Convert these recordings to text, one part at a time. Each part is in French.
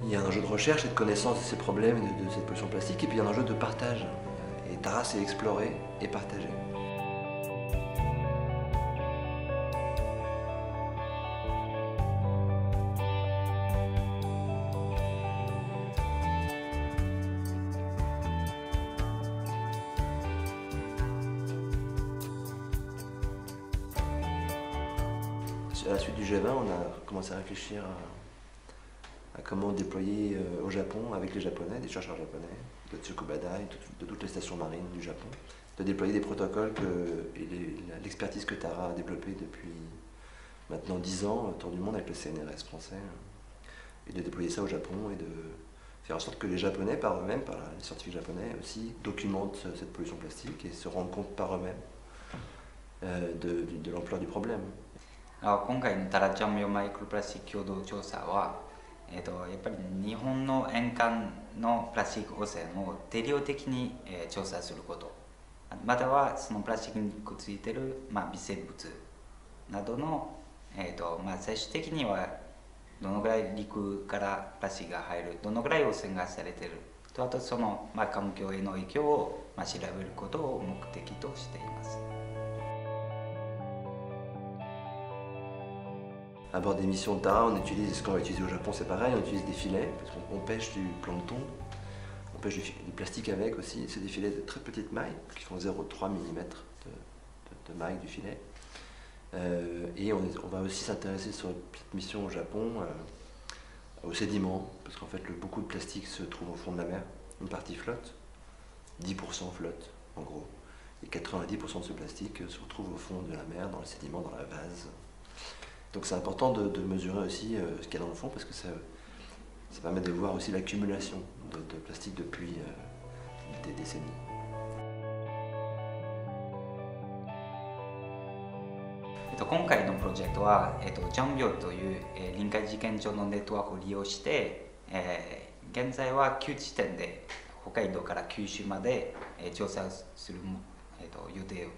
Il y a un enjeu de recherche et de connaissance de ces problèmes et de cette pollution plastique, et puis il y a un enjeu de partage. Et Tara, c'est explorer et partager. À la suite du G20, on a commencé à réfléchir à comment déployer au Japon, avec les Japonais, des chercheurs japonais, de Tsukubada et de toutes les stations marines du Japon, de déployer des protocoles et l'expertise que Tara a développée depuis maintenant 10 ans autour du monde avec le CNRS français, et de déployer ça au Japon et de faire en sorte que les Japonais par eux-mêmes, par les scientifiques japonais aussi, documentent cette pollution plastique et se rendent compte par eux-mêmes de l'ampleur du problème. 今回のタラチャンビオマイクロプラスチック共同調査は、やっぱり日本の沿岸のプラスチック汚染を定量的に、調査すること、またはそのプラスチックにくっついている、微生物などの、最終的にはどのぐらい陸からプラスチックが入る、どのぐらい汚染がされていると、あとその、環境への影響を、調べることを目的としています。À bord des missions de Tara, on utilise, ce qu'on va utiliser au Japon c'est pareil, on utilise des filets, parce qu'on pêche du plancton, on pêche du plastique avec aussi, c'est des filets de très petites mailles, qui font 0,3 mm de maille du filet. Et on va aussi s'intéresser sur cette mission au Japon aux sédiments, parce qu'en fait beaucoup de plastique se trouve au fond de la mer, une partie flotte, 10% flotte en gros, et 90% de ce plastique se retrouve au fond de la mer, dans le sédiment, dans la vase. Donc c'est important de mesurer aussi ce qu'il y a dans le fond, parce que ça permet de voir aussi l'accumulation de plastique depuis des décennies. 今回のプロジェクトは、ジャンビョという、臨海実験場のネットワークを利用して、現在は9地点で北海道から九州まで、調査する、予定を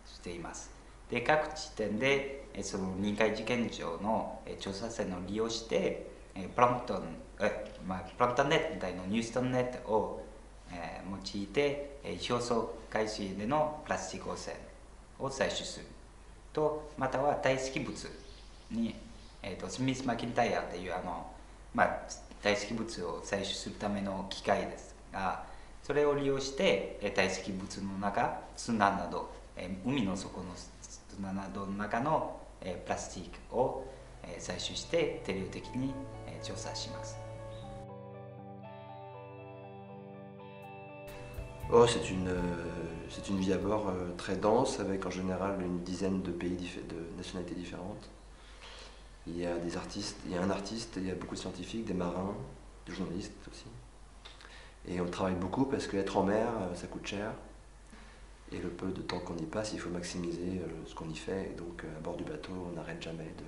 しています。で各地点でその臨海実験場の調査船を利用してプランクトンネットみたいなニューストンネットを用いて表層海水でのプラスチック汚染を採取すると、または堆積物にスミス・マキンタイヤという堆積物を採取するための機械ですが、それを利用して堆積物の中、砂など海の底の砂などの中のプラスチックを採取して定量的に調査します。C'est une vie à bord très dense, avec en général une dizaine de pays de nationalités différentes. Il y a des artistes, il y a un artiste, il y a beaucoup de scientifiques, des marins, des journalistes aussi. Et on travaille beaucoup parce qu'être en mer, ça coûte cher. Et le peu de temps qu'on y passe, il faut maximiser ce qu'on y fait. Et donc à bord du bateau, on n'arrête jamais de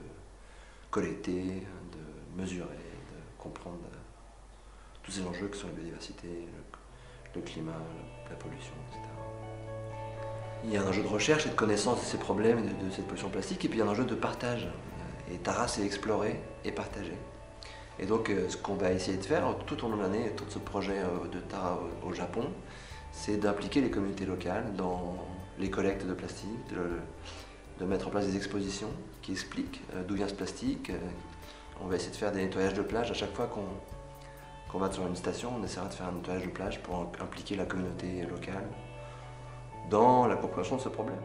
collecter, de mesurer, de comprendre tous ces enjeux que sont la biodiversité, le climat, la pollution, etc. Il y a un enjeu de recherche et de connaissance de ces problèmes et de cette pollution plastique, et puis il y a un enjeu de partage. Et Tara, c'est explorer et partager. Et donc ce qu'on va essayer de faire tout au long de l'année, tout ce projet de Tara au Japon, c'est d'impliquer les communautés locales dans les collectes de plastique, de mettre en place des expositions qui expliquent d'où vient ce plastique. On va essayer de faire des nettoyages de plage. À chaque fois qu'on va sur une station, on essaiera de faire un nettoyage de plage pour impliquer la communauté locale dans la compréhension de ce problème.